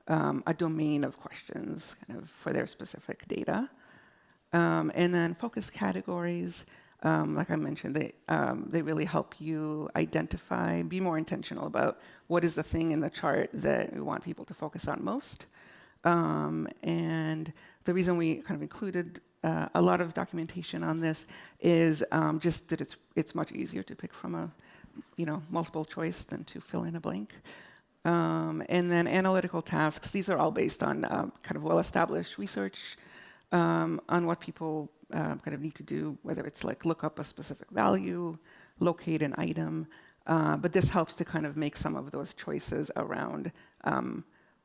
a domain of questions kind of for their specific data. And then focus categories, like I mentioned, they really help you identify, be more intentional about what is the thing in the chart that we want people to focus on most. And the reason we kind of included a lot of documentation on this is just that it's much easier to pick from a multiple choice than to fill in a blank. And then analytical tasks, these are all based on kind of well-established research on what people kind of need to do, whether it's like look up a specific value, locate an item. But this helps to kind of make some of those choices around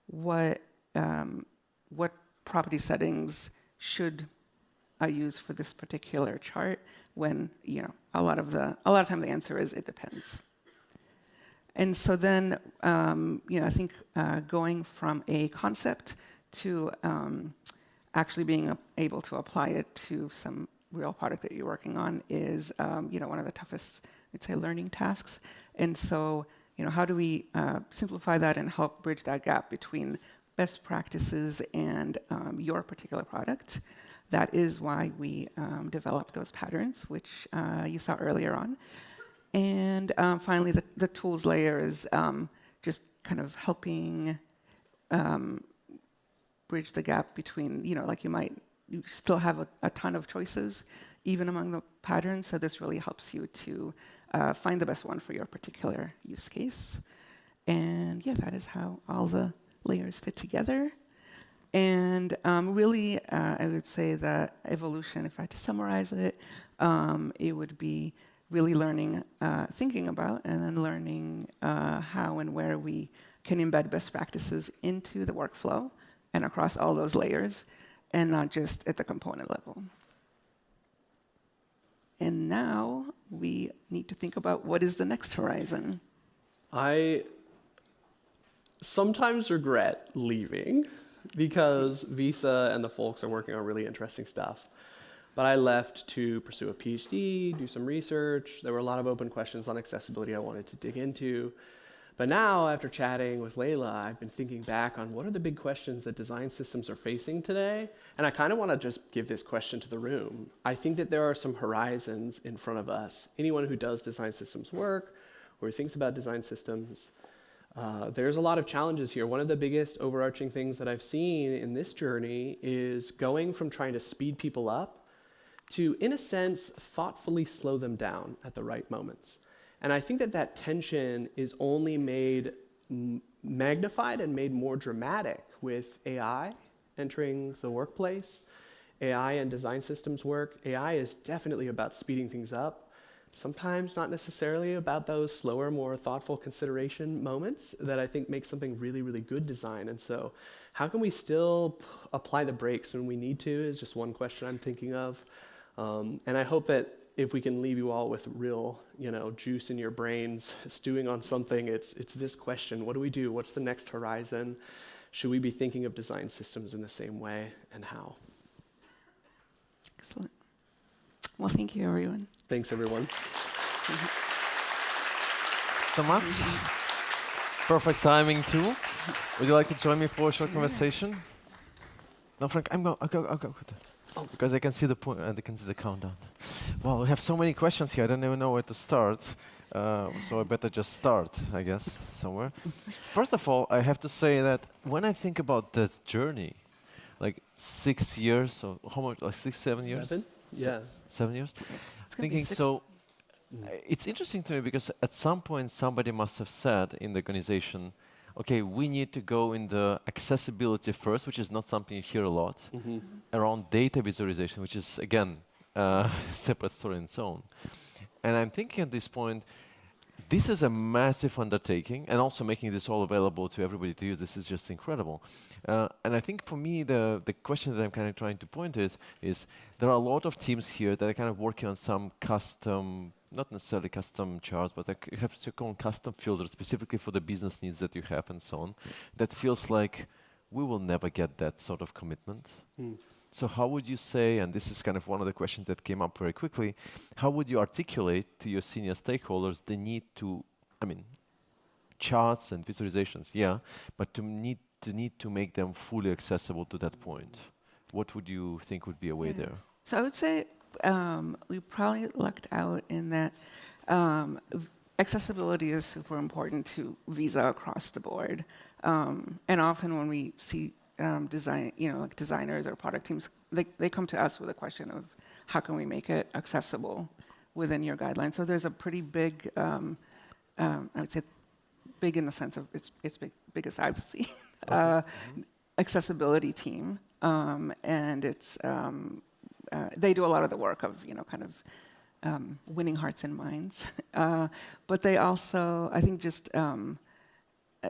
what property settings should use for this particular chart? When a lot of time the answer is it depends. And so then I think going from a concept to actually being able to apply it to some real product that you're working on is one of the toughest, I'd say, learning tasks. And so how do we simplify that and help bridge that gap between best practices and your particular product? That is why we developed those patterns, which you saw earlier on. And finally, the tools layer is just kind of helping bridge the gap between, like you still have a ton of choices, even among the patterns. So this really helps you to find the best one for your particular use case. And yeah, that is how all the layers fit together. And really, I would say that evolution, if I had to summarize it, it would be really learning, thinking about, and then learning how and where we can embed best practices into the workflow and across all those layers, and not just at the component level. And now we need to think about what is the next horizon. I sometimes regret leaving because Visa and the folks are working on really interesting stuff. But I left to pursue a PhD, do some research. There were a lot of open questions on accessibility I wanted to dig into. But now, after chatting with Layla, I've been thinking back on what are the big questions that design systems are facing today. And I kind of want to just give this question to the room. I think that there are some horizons in front of us. Anyone who does design systems work or thinks about design systems, there's a lot of challenges here. One of the biggest overarching things that I've seen in this journey is going from trying to speed people up to, in a sense, thoughtfully slow them down at the right moments. And I think that that tension is only made magnified and made more dramatic with AI entering the workplace. AI and design systems work. AI is definitely about speeding things up. Sometimes not necessarily about those slower, more thoughtful consideration moments that I think make something really, really good design. And so how can we still apply the brakes when we need to is just one question I'm thinking of. And I hope that if we can leave you all with real, juice in your brains, stewing on something, it's this question: what do we do? What's the next horizon? Should we be thinking of design systems in the same way, and how? Excellent. Well, thank you, everyone. Thanks, everyone. So much. Perfect timing too. Would you like to join me for a short conversation? No, Frank, I'll go. Oh, because I can see the point, and I can see the countdown. Well, we have so many questions here. I don't even know where to start. So I better just start, I guess, somewhere. First of all, I have to say that when I think about this journey, like 6 years, or how much, like 6, 7 years? 7? Yeah. 7 years? It's gonna be Thinking 6. so, it's interesting to me because at some point somebody must have said in the organization, okay, we need to go in the accessibility first, which is not something you hear a lot, around data visualization, which is, again, a separate story in its own. And I'm thinking at this point, this is a massive undertaking, and also making this all available to everybody to use, this is just incredible. And I think for me, the question that I'm kind of trying to point is there are a lot of teams here that are kind of working on some custom, not necessarily custom charts, but you have to call custom filters specifically for the business needs that you have and so on. That feels like we will never get that sort of commitment. So how would you say, and this is kind of one of the questions that came up very quickly, how would you articulate to your senior stakeholders the need to, charts and visualizations, yeah, but to need to make them fully accessible to that point? What would you think would be a way there? So I would say we probably lucked out in that accessibility is super important to Visa across the board. And often when we see design, like designers or product teams, they come to us with a question of how can we make it accessible within your guidelines. So there's a pretty big, I would say, big in the sense of it's big as I've seen, accessibility team, and it's they do a lot of the work of winning hearts and minds, but they also, I think, just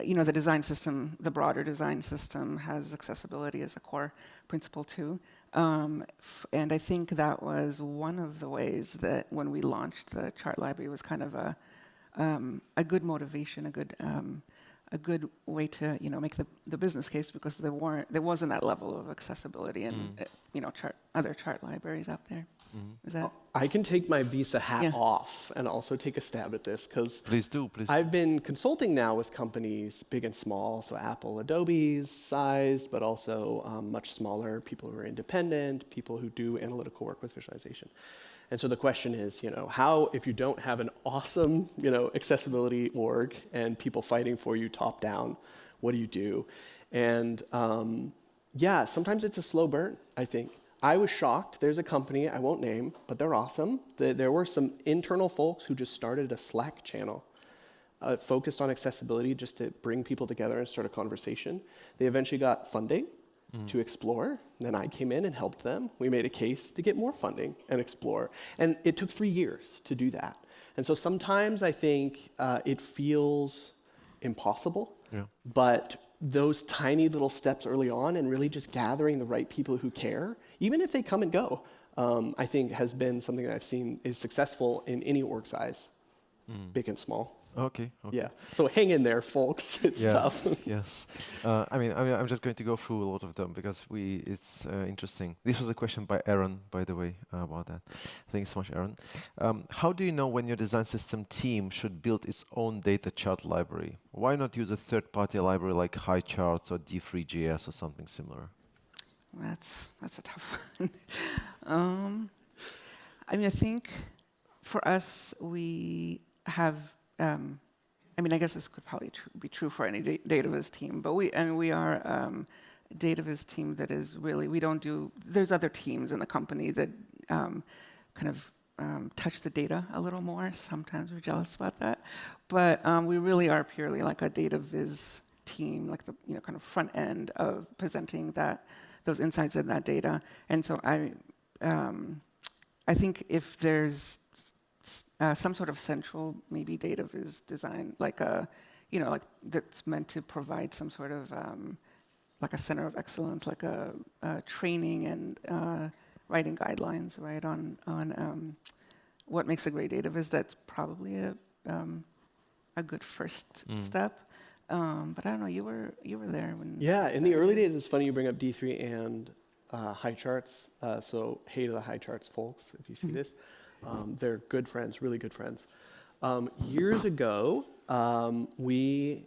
the design system, the broader design system, has accessibility as a core principle too. And I think that was one of the ways that when we launched the chart library was kind of a good motivation, a good way to make the business case, because there wasn't that level of accessibility in other chart libraries out there. Is that? I can take my Visa hat Yeah. off and also take a stab at this, because Please do, please. I've been consulting now with companies big and small, so Apple, Adobe's sized, but also much smaller, people who are independent, people who do analytical work with visualization. And so the question is, how, if you don't have an awesome, accessibility org and people fighting for you top down, what do you do? And yeah, sometimes it's a slow burn, I think. I was shocked. There's a company I won't name, but they're awesome. There were some internal folks who just started a Slack channel focused on accessibility, just to bring people together and start a conversation. They eventually got funding to explore. Then I came in and helped them. We made a case to get more funding and explore. And it took 3 years to do that. And so sometimes I think it feels impossible, but those tiny little steps early on and really just gathering the right people who care, even if they come and go, I think has been something that I've seen is successful in any org size, big and small. Okay. Yeah. So hang in there, folks. It's tough. Yes. I'm just going to go through a lot of them because it's interesting. This was a question by Aaron, by the way, about that. Thanks so much, Aaron. How do you know when your design system team should build its own data chart library? Why not use a third-party library like HighCharts or D3GS or something similar? That's a tough one. I think for us, we have. I guess this could probably be true for any data viz team, but we are a data viz team that is really, we don't do, there's other teams in the company that touch the data a little more. Sometimes we're jealous about that, but we really are purely like a data viz team, like the kind of front end of presenting those insights in that data. And so I think if there's some sort of central maybe data viz design, like that's meant to provide some sort of like a center of excellence, like a training and writing guidelines, right, on what makes a great data viz. That's probably a good first step. But I don't know. You were there when. Yeah, in the early days, it's funny you bring up D3 and HighCharts. So hey to the HighCharts folks, if you see this. They're good friends, really good friends. Years ago, we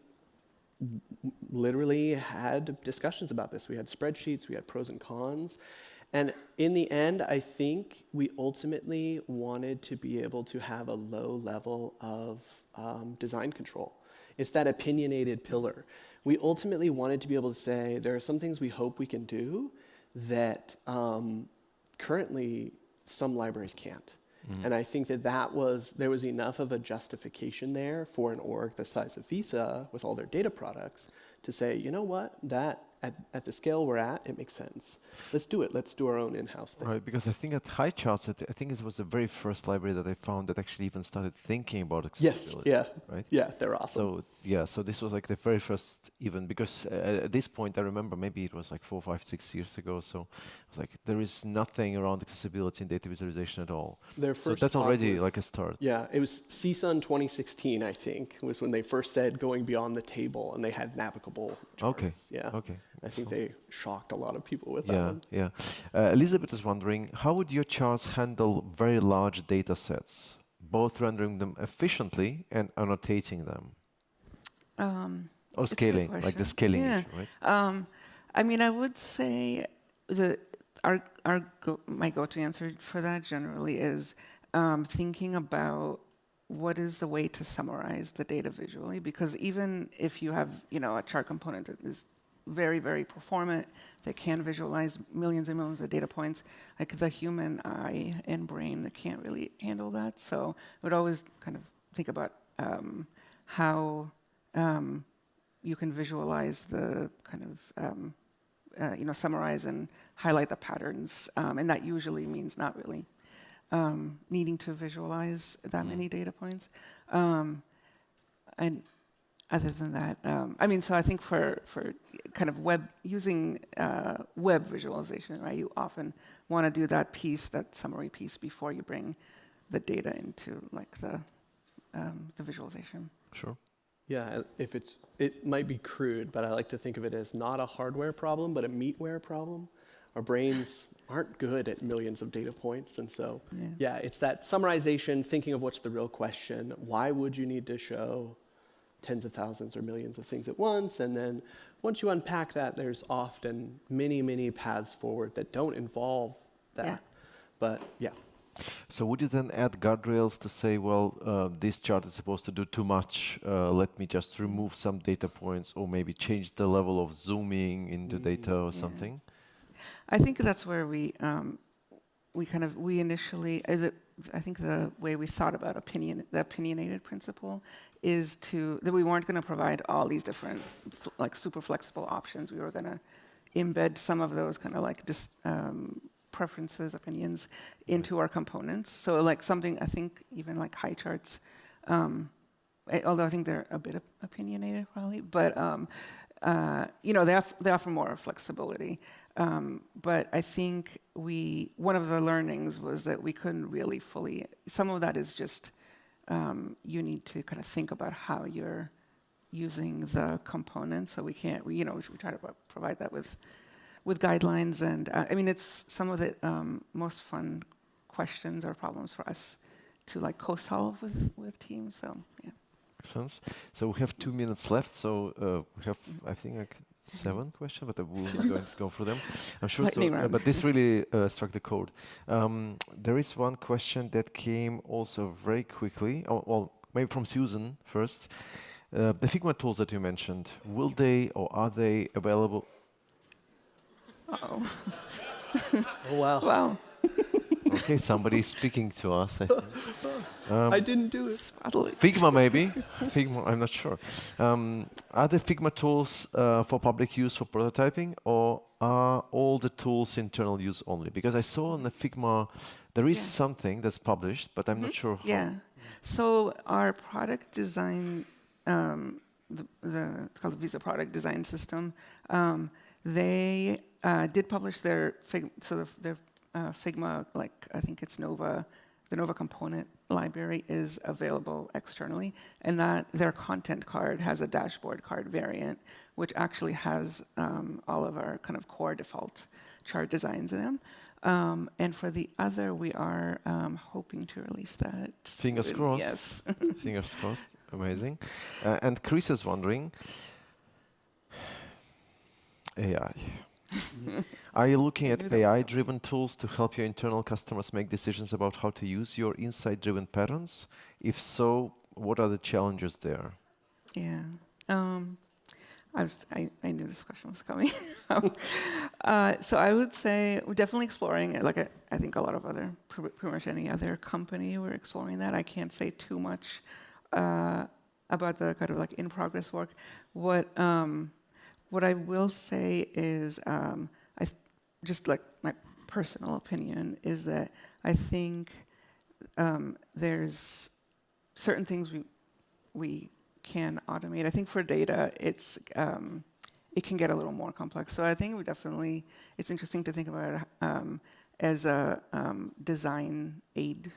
literally had discussions about this. We had spreadsheets, we had pros and cons. And in the end, I think we ultimately wanted to be able to have a low level of design control. It's that opinionated pillar. We ultimately wanted to be able to say, there are some things we hope we can do that currently some libraries can't. And I think there was enough of a justification there for an org the size of Visa with all their data products to say, you know what, that at the scale we're at, it makes sense. Let's do it. Let's do our own in-house thing. Right, because I think at HighCharts, I think it was the very first library that I found that actually even started thinking about accessibility. Yes, yeah. Right? Yeah, they're awesome. So this was like the very first even, because at this point I remember maybe it was like 4, 5, 6 years ago, so it was like there is nothing around accessibility and data visualization at all. So that's already like a start. Yeah, it was CSUN 2016, I think, was when they first said going beyond the table, and they had navigable charts. Okay. Yeah. Okay. I think they shocked a lot of people with that one. Yeah. Elizabeth is wondering, how would your charts handle very large data sets, both rendering them efficiently and annotating them? Or scaling, like the scaling issue, right? I would say that my go-to answer for that generally is thinking about what is the way to summarize the data visually, because even if you have a chart component that is very, very performant, that can visualize millions and millions of data points, like the human eye and brain can't really handle that. So I would always kind of think about how you can visualize the kind of summarize and highlight the patterns, and that usually means not really needing to visualize that many data points. And other than that, I mean, so I think for kind of using web visualization, right? You often want to do that piece, that summary piece, before you bring the data into like the visualization. Sure. Yeah, it might be crude, but I like to think of it as not a hardware problem, but a meatware problem. Our brains aren't good at millions of data points, and so yeah, it's that summarization, thinking of what's the real question. Why would you need to show tens of thousands or millions of things at once? And then once you unpack that, there's often many, many paths forward that don't involve that. Yeah. But yeah. So would you then add guardrails to say, well, this chart is supposed to do too much, let me just remove some data points, or maybe change the level of zooming into data or something? I think that's where we initially, I think the way we thought about the opinionated principle is that we weren't going to provide all these different like super flexible options. We were going to embed some of those kind of like preferences, opinions into our components. So like something, I think even like high charts, although I think they're a bit opinionated probably, but they offer more flexibility. But I think one of the learnings was that we couldn't really fully, some of that is just, you need to kind of think about how you're using the components. So we can't, we try to provide that with guidelines. And I mean, it's some of the most fun questions or problems for us to like co-solve with teams. So yeah. Makes sense. So we have 2 minutes left. So we have, I think, like 7 questions, but we're not going to go through them. I'm sure. But this really struck the chord. There is one question that came also very quickly. Oh, well, maybe from Susan first. The Figma tools that you mentioned, will they or are they available? Uh-oh. Oh, wow. Wow. Okay, somebody's speaking to us, I think. I didn't do it. Figma, maybe. Figma, I'm not sure. Are the Figma tools for public use for prototyping, or are all the tools internal use only? Because I saw on the Figma there is something that's published, but I'm not sure how. Yeah. So our product design, it's called the Visa Product Design System. They did publish their Figma, like I think it's Nova. The Nova component library is available externally, and that their content card has a dashboard card variant, which actually has all of our kind of core default chart designs in them. And for the other, we are hoping to release that. Fingers crossed. Yes. Fingers crossed. Amazing. And Chris is wondering, AI. Are you looking at AI-driven tools to help your internal customers make decisions about how to use your insight-driven patterns? If so, what are the challenges there? Yeah. I knew this question was coming. So I would say we're definitely exploring it. Like I think a lot of pretty much any other company, we're exploring that. I can't say too much about the kind of like in-progress work. What I will say is, just like my personal opinion is that I think there's certain things we can automate. I think for data, it can get a little more complex. So I think it's interesting to think about it as a design aid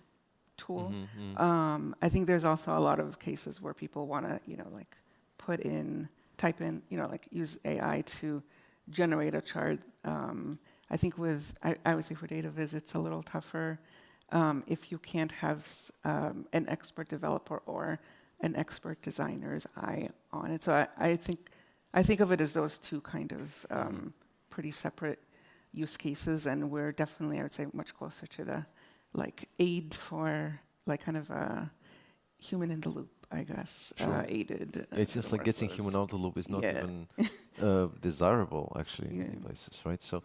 tool. I think there's also a lot of cases where people want to, like type in, like use AI to generate a chart. I think I would say for data viz, it's a little tougher if you can't have an expert developer or an expert designer's eye on it. So I think of it as those two kind of pretty separate use cases, and we're definitely, I would say, much closer to the like aid for like kind of a human in the loop, I guess, aided. It's just like getting human out of the loop is not even desirable, actually, in many places, right? So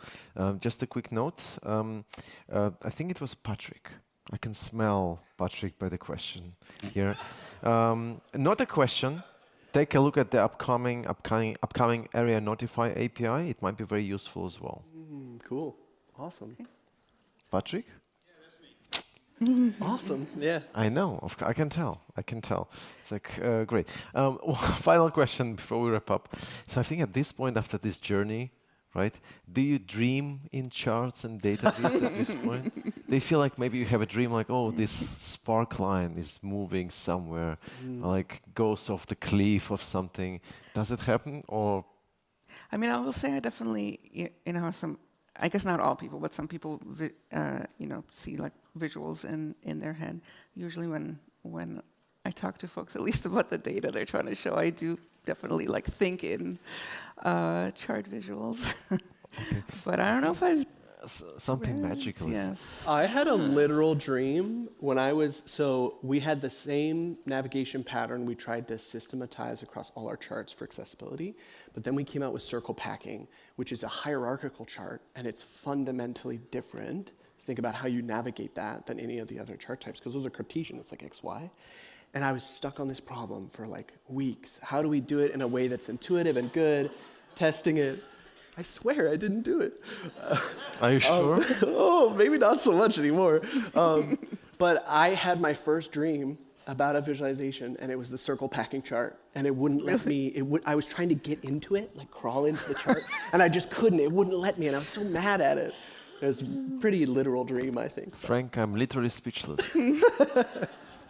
just a quick note. I think it was Patrick. I can smell Patrick by the question here. Not a question. Take a look at the upcoming Area Notify API. It might be very useful as well. Cool. Awesome. Patrick? Awesome. Yeah. I know. I can tell. I can tell. It's like great. Final question before we wrap up. So I think at this point, after this journey, right? Do you dream in charts and data views at this point? Do you feel like maybe you have a dream like, oh, this spark line is moving somewhere, or like goes off the cliff of something? Does it happen, or? I mean, I will say I definitely, you know, I guess not all people, but some people, you know, see like visuals in their head. Usually when I talk to folks, at least about the data they're trying to show, I do definitely like think in chart visuals. Okay. But I don't know if I've Something magical. Yes. I had a literal dream when we had the same navigation pattern we tried to systematize across all our charts for accessibility, but then we came out with circle packing, which is a hierarchical chart, and it's fundamentally different. Think about how you navigate that than any of the other chart types, because those are Cartesian, it's like X, Y. And I was stuck on this problem for like weeks. How do we do it in a way that's intuitive and good? Testing it. I swear I didn't do it. Are you sure? Oh, maybe not so much anymore. But I had my first dream about a visualization, and it was the circle packing chart, and it wouldn't let me. I was trying to get into it, like crawl into the chart, and I just couldn't. It wouldn't let me, and I was so mad at it. It was a pretty literal dream, I think. Frank, I'm literally speechless.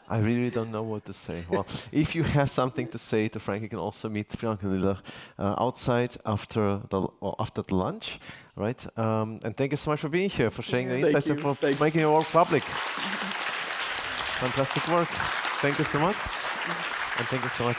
I really don't know what to say. Well, if you have something to say to Frank, you can also meet Frank and LILACH outside after the lunch, right? And thank you so much for being here, for sharing your insights and for making your work public. Fantastic work. Thank you so much. And thank you so much.